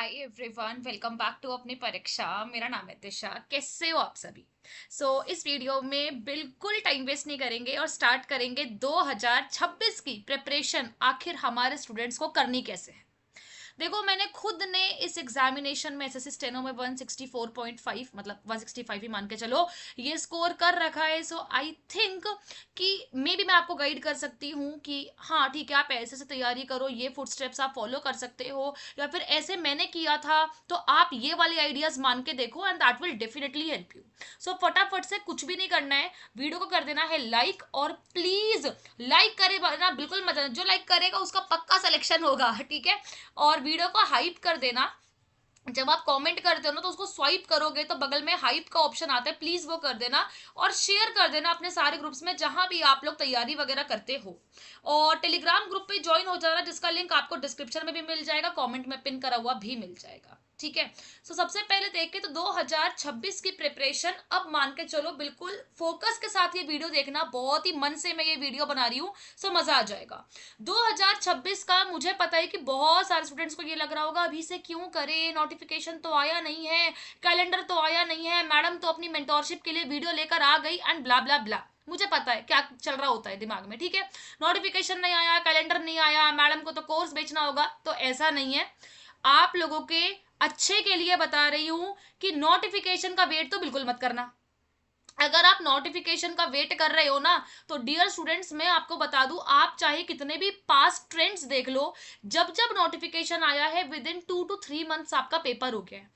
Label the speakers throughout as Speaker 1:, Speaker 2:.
Speaker 1: Hi everyone, welcome back to अपनी परीक्षा। मेरा नाम है दिशा। कैसे हो आप सभी? इस वीडियो में बिल्कुल टाइम वेस्ट नहीं करेंगे और स्टार्ट करेंगे 2026 की प्रिपरेशन। आखिर हमारे स्टूडेंट्स को करनी कैसे है। देखो, मैंने खुद ने इस एग्जामिनेशन में एसएससी स्टेनो में 164.5, मतलब 165 ही मान के चलो, ये स्कोर कर रखा है। सो आई थिंक कि मे बी मैं आपको गाइड कर सकती हूँ कि हाँ ठीक है, आप ऐसे से तैयारी करो, ये फुट स्टेप्स आप फॉलो कर सकते हो, या फिर ऐसे मैंने किया था तो आप ये वाले आइडियाज मान के देखो and that will definitely help you. So फटाफट से कुछ भी नहीं करना है, वीडियो को कर देना है लाइक, और प्लीज लाइक करे ना बिल्कुल मत, जो लाइक करेगा उसका पक्का सिलेक्शन होगा, ठीक है। और वीडियो को हाइप कर देना। जब आप कमेंट करते हो ना तो उसको स्वाइप करोगे तो बगल में हाइप का ऑप्शन आता है, प्लीज वो कर देना। और शेयर कर देना अपने सारे ग्रुप्स में जहां भी आप लोग तैयारी वगैरह करते हो। और टेलीग्राम ग्रुप पे ज्वाइन हो जाना, जिसका लिंक आपको डिस्क्रिप्शन में भी मिल जाएगा, कमेंट में पिन करा हुआ भी मिल जाएगा, ठीक है। सबसे पहले देखें तो 2026 की प्रिपरेशन, अब मान के चलो बिल्कुल फोकस के साथ ये वीडियो देखना, बहुत ही मन से मैं ये वीडियो बना रही हूँ। मजा आ जाएगा। 2026 का मुझे पता है कि बहुत सारे स्टूडेंट्स को ये लग रहा होगा अभी से क्यों करें, नोटिफिकेशन तो आया नहीं है, कैलेंडर तो आया नहीं है, मैडम तो अपनी मेंटोरशिप के लिए वीडियो लेकर आ गई एंड ब्ला ब्ला ब्ला। मुझे पता है क्या चल रहा होता है दिमाग में, ठीक है। नोटिफिकेशन नहीं आया, कैलेंडर नहीं आया, मैडम को तो कोर्स बेचना होगा, तो ऐसा नहीं है। आप लोगों के अच्छे के लिए बता रही हूं कि नोटिफिकेशन का वेट तो बिल्कुल मत करना। अगर आप नोटिफिकेशन का वेट कर रहे हो ना, तो डियर स्टूडेंट्स मैं आपको बता दूं, आप चाहे कितने भी पास्ट ट्रेंड्स देख लो, जब जब नोटिफिकेशन आया है विद इन 2 to 3 मंथ्स आपका पेपर हो गया है।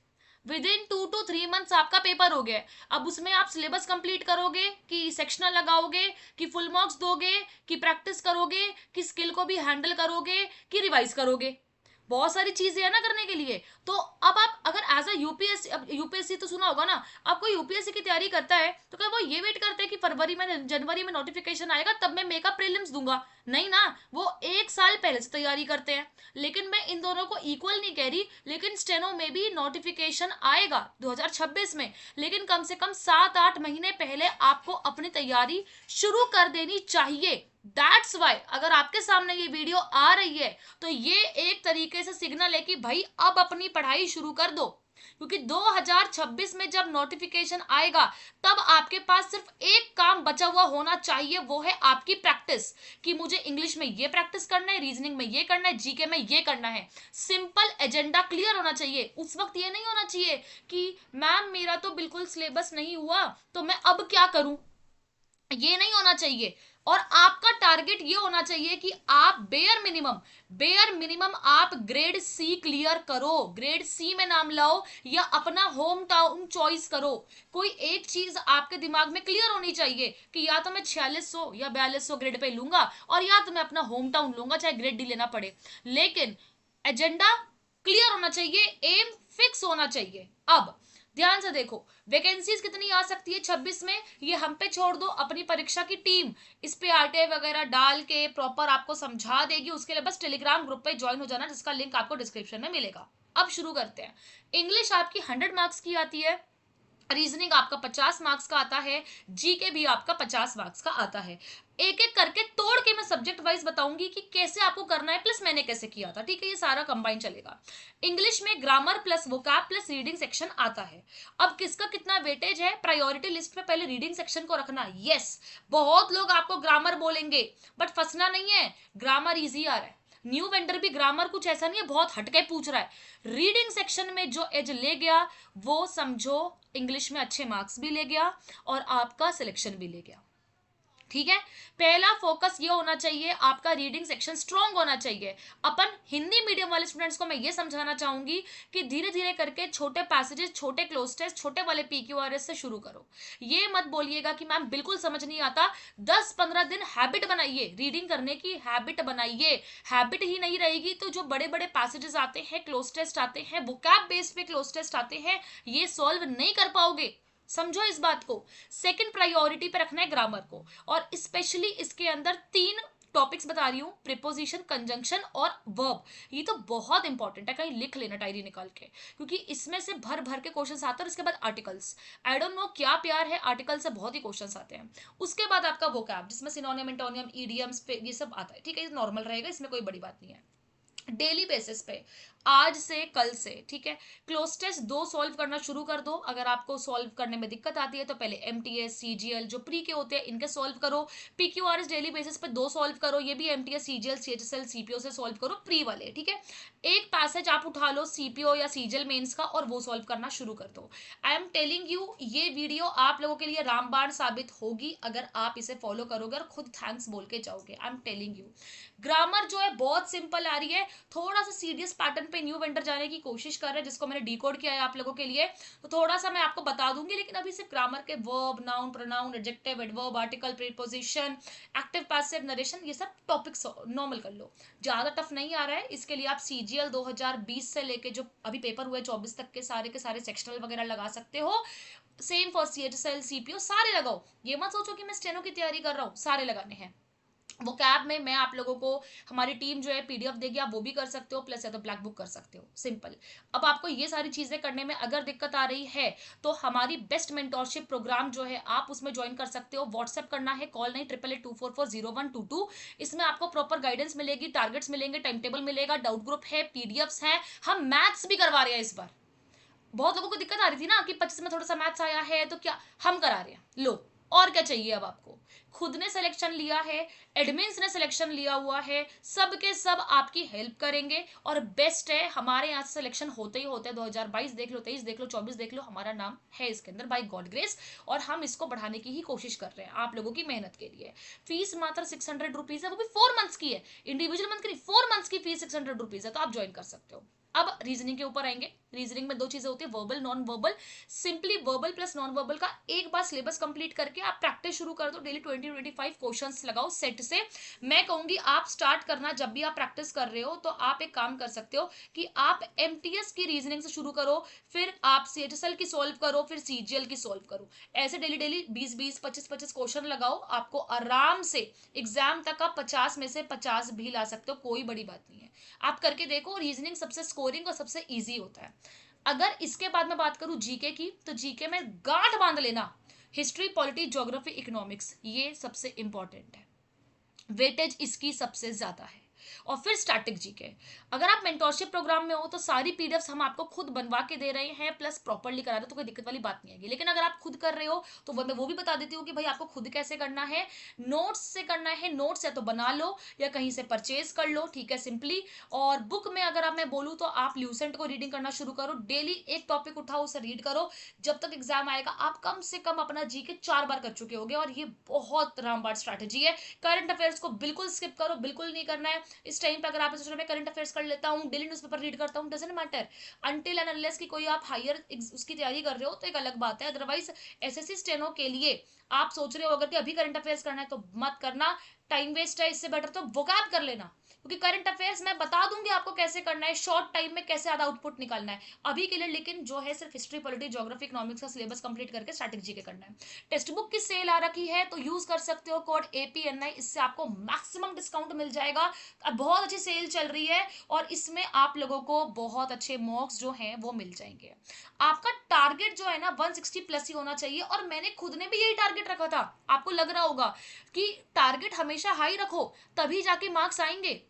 Speaker 1: विद इन 2 to 3 मंथ्स आपका पेपर हो गया है। अब उसमें आप सिलेबस कंप्लीट करोगे, कि सेक्शनल लगाओगे, कि फुल मार्क्स दोगे, कि प्रैक्टिस करोगे, कि स्किल को भी हैंडल करोगे, कि रिवाइज करोगे। बहुत सारी चीजें है ना करने के लिए। तो अब आप अगर एज अ यूपीएससी, अब यूपीएससी तो सुना होगा ना, आपको यूपीएससी की तैयारी करता है तो क्या वो ये वेट करते हैं कि फरवरी में जनवरी में नोटिफिकेशन आएगा तब मैं मेकअप प्रीलिम्स दूंगा? नहीं ना, वो 1 साल पहले से तैयारी करते हैं। लेकिन मैं इन दोनों को इक्वल नहीं कह रही, लेकिन स्टेनो में भी नोटिफिकेशन आएगा 2026 में, लेकिन कम से कम 7-8 महीने पहले आपको अपनी तैयारी शुरू कर देनी चाहिए। दैट्स वाई अगर आपके सामने ये वीडियो आ रही है तो ये एक तरीके से सिग्नल है कि भाई अब अपनी पढ़ाई शुरू कर दो, क्योंकि 2026 में जब नोटिफिकेशन आएगा तब आपके पास सिर्फ एक काम बचा हुआ होना चाहिए, वो है आपकी प्रैक्टिस। कि मुझे इंग्लिश में ये प्रैक्टिस करना है, रीजनिंग में ये करना है, जीके में ये करना है। सिंपल एजेंडा क्लियर होना चाहिए। उस वक्त ये नहीं होना चाहिए कि मैम मेरा तो बिल्कुल सिलेबस नहीं हुआ तो मैं अब क्या करूं, ये नहीं होना चाहिए। और आपका टारगेट ये होना चाहिए कि आप बेयर मिनिमम आप ग्रेड सी क्लियर करो, ग्रेड सी में नाम लाओ, या अपना होम टाउन चॉइस करो। कोई एक चीज आपके दिमाग में क्लियर होनी चाहिए कि या तो मैं 4600 या 4200 ग्रेड पे लूंगा, और या तो मैं अपना होम टाउन लूंगा, चाहे ग्रेड डी लेना पड़े। लेकिन एजेंडा क्लियर होना चाहिए, एम फिक्स होना चाहिए। अब ध्यान से देखो, वैकेंसीज कितनी आ सकती है 26 में, ये हम पे छोड़ दो, अपनी परीक्षा की टीम इस पे आरटीआई वगैरह डाल के प्रॉपर आपको समझा देगी। उसके लिए बस टेलीग्राम ग्रुप पे ज्वाइन हो जाना, जिसका लिंक आपको डिस्क्रिप्शन में मिलेगा। अब शुरू करते हैं। इंग्लिश आपकी 100 मार्क्स की आती है, रीजनिंग आपका 50 मार्क्स का आता है, जीके भी आपका 50 मार्क्स का आता है। एक एक करके तोड़ के मैं सब्जेक्ट वाइज बताऊंगी कि कैसे आपको करना है, प्लस मैंने कैसे किया था, ठीक है। ये सारा कंबाइन चलेगा। इंग्लिश में grammar plus vocab plus reading section आता है। अब किसका कितना वेटेज है, प्रायोरिटी लिस्ट में पहले रीडिंग सेक्शन को रखना। यस, बहुत लोग आपको ग्रामर बोलेंगे, बट फंसना नहीं है, ग्रामर इजी आ रहा है। न्यू वेंडर भी ग्रामर कुछ ऐसा नहीं है बहुत हटके पूछ रहा है। रीडिंग सेक्शन में जो एज ले गया वो समझो इंग्लिश में अच्छे मार्क्स भी ले गया और आपका सिलेक्शन भी ले गया, ठीक है। पहला फोकस ये होना चाहिए, आपका रीडिंग सेक्शन स्ट्रांग होना चाहिए। अपन हिंदी मीडियम वाले स्टूडेंट्स को मैं ये समझाना चाहूंगी कि धीरे धीरे करके छोटे पैसेजेस, छोटे क्लोज टेस्ट, छोटे वाले पीक्यूआरएस से शुरू करो। ये मत बोलिएगा कि मैम बिल्कुल समझ नहीं आता। 10-15 दिन हैबिट बनाइए, रीडिंग करने की हैबिट बनाइए। हैबिट ही नहीं रहेगी तो जो बड़े बड़े पैसेजेस आते हैं, क्लोज टेस्ट आते हैं, वोकैब बेस पे क्लोज टेस्ट आते हैं, ये सॉल्व नहीं कर पाओगे। समझो इस बात को। सेकंड प्रायोरिटी पे रखना है ग्रामर को, और स्पेशली इसके अंदर 3 टॉपिक्स बता रही हूं, प्रिपोजिशन, कंजंक्शन और वर्ब। ये तो बहुत इंपॉर्टेंट है, कहीं लिख लेना डायरी निकाल के, क्योंकि इसमें से भर भर के क्वेश्चंस आते हैं। और इसके बाद आर्टिकल्स, आई डोंट नो क्या प्यार है, आर्टिकल से बहुत ही क्वेश्चंस आते हैं। उसके बाद आपका वोकैब, जिसमें सिनोनिम, एंटोनियम, ईडियम्स पे ये सब आता है, ठीक है। ये नॉर्मल रहेगा, इसमें कोई बड़ी बात नहीं है। डेली बेसिस पे आज से कल से, ठीक है। क्लोज टेस्ट 2 सॉल्व करना शुरू कर दो। अगर आपको सॉल्व करने में दिक्कत आती है तो पहले एमटीएस सीजीएल जो प्री के होते हैं इनके सॉल्व करो। पीक्यूआरएस डेली बेसिस पे 2 सॉल्व करो, ये भी एमटीएस सीजीएल सीएचएसएल सीपीओ से सॉल्व करो प्री वाले, ठीक है। एक पैसेज आप उठा लो सीपीओ या सीजीएल मेंस का और वो सॉल्व करना शुरू कर दो। आई एम टेलिंग यू, ये वीडियो आप लोगों के लिए रामबाण साबित होगी अगर आप इसे फॉलो करोगे और खुद थैंक्स बोल के जाओगे। I am telling you, grammar जो है बहुत सिंपल आ रही है, थोड़ा सा सीरियस पैटर्न पे न्यू वेंडर जाने की कोशिश कर रहे हैं जिसको मैंने डिकोड किया है आप लोगों के लिए, तो थोड़ा सा मैं आपको बता दूंगी। लेकिन अभी सिर्फ ग्रामर के verb, noun, pronoun, adjective, adverb, article, preposition, active, passive, narration, ये सब टॉपिक्स नॉर्मल कर लो, ज्यादा टफ नहीं आ रहा है। इसके लिए आप सीजीएल 2020 से लेके जो अभी पेपर हुए 24 तक के सारे सेक्शनल वगैरह लगा सकते हो। सेम फॉर सीएचएसएल सीपीओ, सारे लगाओ। ये मत सोचो कि मैं स्टेनो की तैयारी कर रहा हूँ, सारे लगाने हैं। वो कैब में मैं आप लोगों को, हमारी टीम जो है पीडीएफ देगी, आप वो भी कर सकते हो, प्लस या तो ब्लैक बुक कर सकते हो, सिंपल। अब आपको ये सारी चीजें करने में अगर दिक्कत आ रही है तो हमारी बेस्ट मेंटोरशिप प्रोग्राम जो है आप उसमें ज्वाइन कर सकते हो। व्हाट्सएप करना है, कॉल नहीं, 8824400122। इसमें आपको प्रॉपर गाइडेंस मिलेगी, टारगेट्स मिलेंगे, टाइम टेबल मिलेगा, डाउट ग्रुप है, पीडीएफ्स है, हम मैथ्स भी करवा रहे हैं इस बार। बहुत लोगों को दिक्कत आ रही थी ना कि 25 में थोड़ा सा मैथ्स आया है तो क्या, हम करा रहे हैं, लो और क्या चाहिए अब आपको। खुद ने सिलेक्शन लिया है, एडमिन्स ने सिलेक्शन लिया हुआ है, सब के सब आपकी हेल्प करेंगे। और बेस्ट है, हमारे यहाँ से सिलेक्शन होते ही होते हैं। 2022 देख लो, 23 देख लो, 24 देख लो, हमारा नाम है इसके अंदर बाय गॉड ग्रेस। और हम इसको बढ़ाने की ही कोशिश कर रहे हैं आप लोगों की मेहनत के लिए। फीस मात्र 600 रुपीज है, वो भी 4 मंथ्स की है, इंडिविजुअल मंथ की नहीं, 4 मंथ्स की फीस 600 रुपीज है, तो आप ज्वाइन कर सकते हो। अब रीजनिंग के ऊपर आएंगे। रीजनिंग में 2 चीजें होती है, verbal, non verbal. Simply verbal plus non verbal का एक बार सिलेबस कंप्लीट करके आप प्रैक्टिस शुरू कर दो। डेली 20-25 क्वेश्चंस लगाओ सेट से। मैं कहूंगी आप स्टार्ट करना, जब भी आप प्रैक्टिस कर रहे हो तो आप एक काम कर सकते हो कि आप एमटीएस की रीजनिंग से शुरू करो, फिर आप सीएचएसएल की सॉल्व करो, फिर सीजीएल की सॉल्व करो। ऐसे डेली डेली 20-20, 25-25 क्वेश्चन लगाओ, आपको आराम से एग्जाम तक आप 50 में से 50 भी ला सकते हो, कोई बड़ी बात नहीं है। आप करके देखो, रीजनिंग सबसे स्कोरिंग और सबसे इजी होता है। अगर इसके बाद मैं बात करूं जीके की, तो जीके में गांठ बांध लेना, हिस्ट्री, पॉलिटी, ज्योग्राफी, इकोनॉमिक्स, ये सबसे इंपॉर्टेंट है, वेटेज इसकी सबसे ज्यादा है। और फिर स्टैटिक जीके। अगर आप मेंटोरशिप प्रोग्राम में हो तो सारी पीडीएफ्स हम आपको खुद बनवा के दे रहे हैं, प्लस प्रॉपर्ली करा रहे हो, तो कोई दिक्कत वाली बात नहीं आएगी। लेकिन अगर आप खुद कर रहे हो तो मैं वो भी बता देती हूँ कि भाई आपको खुद कैसे करना है। नोट्स से करना है, नोट्स या तो बना लो या कहीं से परचेज कर लो, ठीक है, सिंपली। और बुक में अगर आप मैं बोलूँ तो आप ल्यूसेंट को रीडिंग करना शुरू करो, डेली एक टॉपिक उठाओ, उसे रीड करो। जब तक एग्जाम आएगा आप कम से कम अपना जीके 4 बार कर चुके होगे, और ये बहुत रामबाण स्ट्रैटेजी है। करंट अफेयर्स को बिल्कुल स्किप करो, बिल्कुल नहीं करना है इस टाइम पे। अगर आप सोच रहे मैं करंट अफेयर्स कर लेता हूँ, डेली न्यूज़पेपर रीड करता हूँ, doesn't matter. Until and unless की कोई आप हायर उसकी तैयारी कर रहे हो तो एक अलग बात है। अदरवाइज एसएससी स्टेनो के लिए आप सोच रहे हो अगर कि अभी करंट अफेयर्स करना है तो मत करना, टाइम वेस्ट है। इससे बेटर तो वोकैब कर लेना, क्योंकि करंट अफेयर्स मैं बता दूंगी आपको कैसे करना है, शॉर्ट टाइम में कैसे ज्यादा आउटपुट निकालना है अभी के लिए। लेकिन जो है सिर्फ हिस्ट्री, पॉलिटी, ज्योग्राफी, इकोनॉमिक्स का सिलेबस कंप्लीट करके स्ट्रैटेजी के करना है। टेक्स्ट बुक की सेल आ रखी है तो यूज कर सकते हो कोड APNI, इससे आपको मैक्सिमम डिस्काउंट मिल जाएगा। अब बहुत अच्छी सेल चल रही है और इसमें आप लोगों को बहुत अच्छे मॉक्स जो हैं वो मिल जाएंगे। आपका टारगेट जो है ना 160 प्लस ही होना चाहिए, और मैंने खुद ने भी यही टारगेट रखा था। आपको लग रहा होगा कि टारगेट हमेशा हाई रखो तभी जाके मार्क्स आएंगे।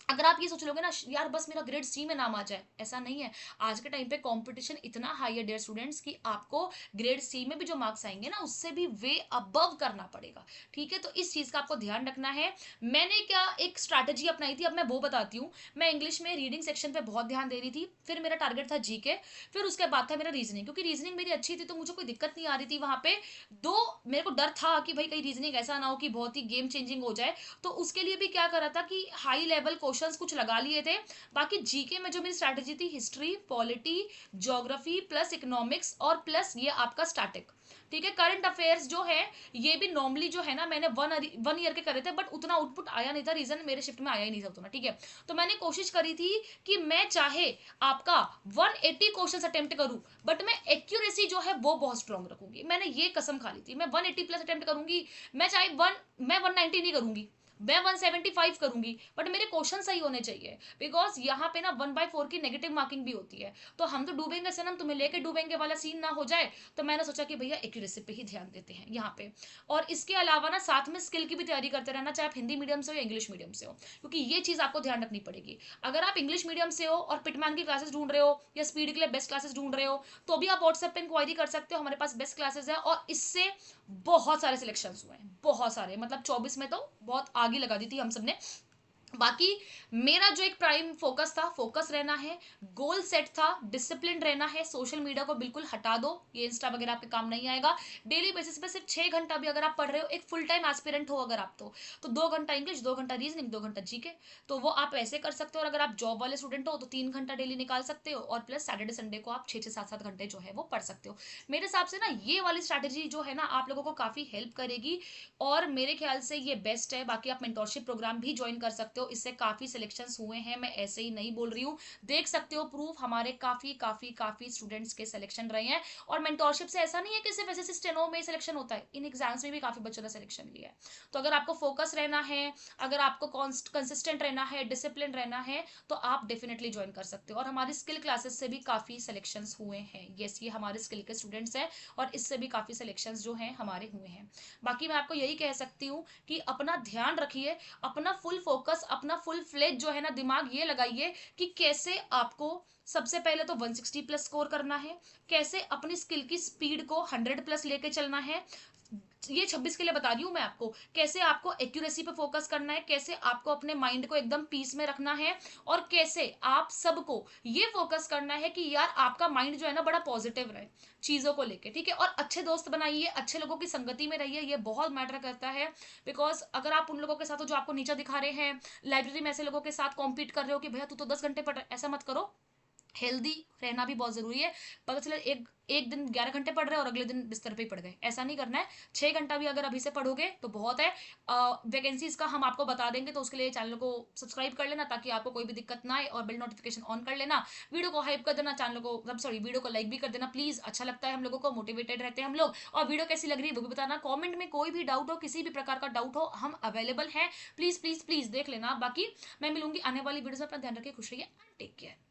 Speaker 1: अगर आप ये सोच लोगे ना यार बस मेरा ग्रेड सी में नाम आ जाए, ऐसा नहीं है। आज के टाइम पे कंपटीशन इतना हाई है डियर स्टूडेंट्स कि आपको ग्रेड सी में भी जो मार्क्स आएंगे ना उससे भी वे अबव करना पड़ेगा, ठीक है। तो इस चीज का आपको ध्यान रखना है। मैंने क्या एक स्ट्रैटेजी अपनाई थी, अब मैं वो बताती हूँ। मैं इंग्लिश में रीडिंग सेक्शन पे बहुत ध्यान दे रही थी, फिर मेरा टारगेट था जीके, फिर उसके बाद था मेरा रीजनिंग, क्योंकि रीजनिंग मेरी अच्छी थी तो मुझे कोई दिक्कत नहीं आ रही थी वहां पे। दो मेरे को डर था कि भाई कहीं रीजनिंग ऐसा ना हो कि बहुत ही गेम चेंजिंग हो जाए, तो उसके लिए भी क्या करा था कि हाई लेवल क्वेश्चंस कुछ लगा लिए थे। बाकी जीके में जो मेरी स्ट्रैटेजी थी, history, polity, geography plus economics और प्लस ये आपका स्टैटिक, ठीक है। करंट अफेयर्स जो है ये भी नॉर्मली जो है ना मैंने वन ईयर के करे थे, बट उतना आउटपुट आया नहीं था, रीजन मेरे शिफ्ट में आया ही नहीं था उतना, ठीक है। तो मैंने कोशिश करी थी कि मैं चाहे आपका 180 क्वेश्चन अटेम्प्ट करूं, बट मैं एक्यूरेसी जो है वो बहुत स्ट्रॉन्ग रखूंगी। मैंने ये कसम खा ली थी, मैं 180 प्लस अटेम्प्ट करूंगी, मैं चाहे मैं 190 नहीं करूंगी, मैं 175 करूंगी बट मेरे क्वेश्चन सही होने चाहिए, बिकॉज यहाँ पे ना 1/4 की नेगेटिव मार्किंग भी होती है। तो हम तो डूबेंगे सनम, तुम्हें लेके डूबेंगे वाला सीन ना हो जाए, तो मैंने सोचा कि भैया एक्यूरेसी पे ही ध्यान देते हैं यहाँ पे। और इसके अलावा ना साथ में स्किल की भी तैयारी करते रहना, चाहे आप हिंदी मीडियम से हो या इंग्लिश मीडियम से हो, क्योंकि ये चीज आपको ध्यान रखनी पड़ेगी। अगर आप इंग्लिश मीडियम से हो और पिटमैन की क्लासेस ढूंढ रहे हो या स्पीड के लिए बेस्ट क्लासेस ढूंढ रहे हो, तो भी आप व्हाट्सएप पे इंक्वायरी कर सकते हो, हमारे पास बेस्ट क्लासेस है। और इससे बहुत सारे सिलेक्शन हुए हैं, बहुत सारे, मतलब 24 में तो बहुत आगे लगा दी थी हम सबने। बाकी मेरा जो एक प्राइम फोकस था, फोकस रहना है, गोल सेट था, डिसिप्लिन रहना है, सोशल मीडिया को बिल्कुल हटा दो, ये इंस्टा वगैरह आपके काम नहीं आएगा। डेली बेसिस पे सिर्फ 6 घंटा भी अगर आप पढ़ रहे हो, एक फुल टाइम एस्पिरेंट हो अगर आप, तो 2 घंटा इंग्लिश, 2 घंटा रीजनिंग, 2 घंटा जीके, तो वो आप ऐसे कर सकते हो। और अगर आप जॉब वाले स्टूडेंट हो तो 3 घंटा डेली निकाल सकते हो, और प्लस सैटरडे संडे को आप 6 6 7 7 घंटे जो है वो पढ़ सकते हो। मेरे हिसाब से ना ये वाली स्ट्रैटेजी जो है ना आप लोगों को काफी हेल्प करेगी, और मेरे ख्याल से ये बेस्ट है। बाकी आप मेंटोरशिप प्रोग्राम भी ज्वाइन कर सकते हो, इससे काफी सिलेक्शंस हुए हैं, मैं ऐसे ही नहीं बोल रही हूँ, देख सकते हो प्रूफ, हमारे काफी काफी काफी स्टूडेंट्स के सिलेक्शन रहे हैं। और मेंटोरशिप से ऐसा नहीं है कि सिर्फ ऐसे स्टेनो में सिलेक्शन होता है, इन एग्जाम्स में भी काफी बच्चों ने सिलेक्शन लिया है। तो अगर आपको फोकस रहना है, अगर आपको कंसिस्टेंट रहना है, डिसिप्लिन रहना है, तो आप डेफिनेटली ज्वाइन कर सकते हो। और हमारी स्किल क्लासेस से भी काफी सिलेक्शंस हुए हैं, यस ये हमारे स्किल के स्टूडेंट्स हैं, और इससे भी काफी सिलेक्शंस जो हैं हमारे हुए हैं। बाकी मैं आपको यही कह सकती हूँ कि अपना ध्यान रखिए, अपना फुल फोकस, अपना फुल फ्लेज जो है ना दिमाग ये लगाइए कि कैसे आपको सबसे पहले तो 160 प्लस स्कोर करना है, कैसे अपनी स्किल की स्पीड को 100 प्लस लेके चलना है, ये 26 के लिए बता रही हूँ मैं आपको, कैसे आपको एक्यूरेसी पे फोकस करना है, कैसे आपको अपने माइंड को एकदम पीस में रखना है, और कैसे आप सबको ये फोकस करना है कि यार आपका माइंड जो है ना बड़ा पॉजिटिव रहे चीजों को लेके, ठीक है। और अच्छे दोस्त बनाइए, अच्छे लोगों की संगति में रहिए, ये बहुत मैटर करता है। बिकॉज अगर आप उन लोगों के साथ हो जो आपको नीचा दिखा रहे हैं, लाइब्रेरी में ऐसे लोगों के साथ कॉम्पीट कर रहे हो कि भैया तू तो 10 घंटे पढ़, ऐसा मत करो। हेल्दी रहना भी बहुत जरूरी है। पता चले एक एक दिन 11 घंटे पढ़ रहे हैं और अगले दिन बिस्तर पे ही पढ़ गए, ऐसा नहीं करना है। 6 घंटा भी अगर अभी से पढ़ोगे तो बहुत है। वैकेंसीज का हम आपको बता देंगे, तो उसके लिए चैनल को सब्सक्राइब कर लेना ताकि आपको कोई भी दिक्कत ना आए, और बेल नोटिफिकेशन ऑन कर लेना, वीडियो को हाइप कर देना, चैनल को मतलब सॉरी वीडियो को लाइक भी कर देना प्लीज, अच्छा लगता है हम लोगों को, मोटिवेटेड रहते हैं हम लोग। और वीडियो कैसी लग रही है वो भी बताना कॉमेंट में, कोई भी डाउट हो, किसी भी प्रकार का डाउट हो, हम अवेलेबल हैं, प्लीज प्लीज प्लीज देख लेना। बाकी मैं मिलूंगी आने वाली वीडियो में, अपना ध्यान रखिए, खुश रहिए, टेक केयर।